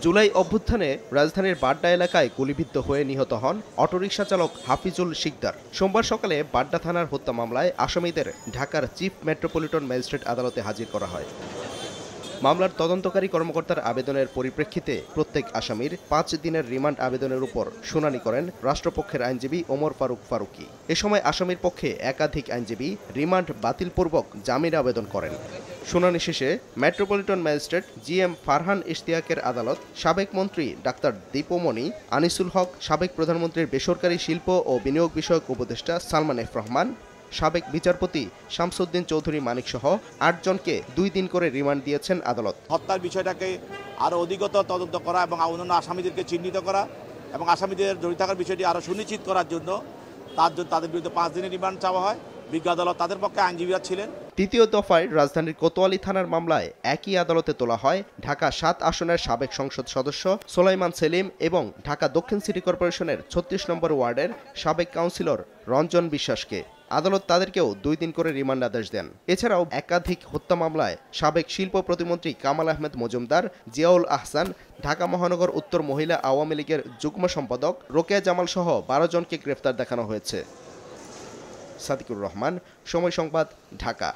জুলাই অভ্যুত্থানে রাজধানীর বাড্ডা এলাকায় গুলিবিদ্ধ হয়ে নিহত হন অটোরিকশা চালক হাফিজুল শিকদার। সোমবার সকালে বাড্ডা থানার হত্যা মামলায় আসামিদের ঢাকার চিফ মেট্রোপলিটন ম্যাজিস্ট্রেট আদালতে হাজির করা হয়। মামলার তদন্তকারী কর্মকর্তার আবেদনের পরিপ্রেক্ষিতে প্রত্যেক আসামির 5 দিনের রিমান্ড আবেদনের উপর শুনানি করেন রাষ্ট্রপক্ষের আইনজীবী ওমর ফারুক ফারুকী। এ সময় আসামির পক্ষে একাধিক আইনজীবী রিমান্ড বাতিলপূর্বক জামিন আবেদন করেন। শুনানি শেষে মেট্রোপলিটন ম্যাজিস্ট্রেট জিএম ফারহান ইশতিয়াকের আদালত সাবেক মন্ত্রী ডাক্তার দীপমণি, আনিসুল হক, সাবেক প্রধানমন্ত্রীর বেসরকারি শিল্প ও বিনিয়োগ বিষয়ক উপদেষ্টা সালমান এফ রহমান, সাবেক বিচারপতি শামসুদ্দিন চৌধুরী মানিক সহ 8 জনকে 2 দিন করে রিমান্ড দিয়েছেন আদালত। হত্যার বিষয়টাকে আরও অধিকতর তদন্ত করা এবং অন্যান্য আসামিদেরকে চিহ্নিত করা এবং আসামিদের জড়িত থাকার বিষয়টি আরও সুনিশ্চিত করার জন্য তাদের বিরুদ্ধে 5 দিনের রিমান্ড চাওয়া হয়। বিজ্ঞ আদালত তাদের পক্ষে আইনজীবীরা ছিলেন। তৃতীয় দফায় রাজধানীর কোতোয়ালি থানার মামলায় একই আদালতে তোলা হয় ঢাকা 7 আসনের সাবেক সংসদ সদস্য সোলাইমান সেলিম এবং ঢাকা দক্ষিণ সিটি কর্পোরেশনের 36 নম্বর ওয়ার্ডের সাবেক কাউন্সিলর রঞ্জন বিশ্বাসকে। আদালত তাদেরকেও 2 দিন করে রিমান্ড আদেশ দেন। এছাড়াও একাধিক হত্যা মামলায় সাবেক শিল্প প্রতিমন্ত্রী কামাল আহমেদ মজুমদার, জিয়াউল আহসান, ঢাকা মহানগর উত্তর মহিলা আওয়ামী লীগের যুগ্ম সম্পাদক রোকেয়া জামাল সহ 12 জনকে গ্রেফতার দেখানো হয়েছে। সাদিকুর রহমান, সময় সংবাদ, ঢাকা।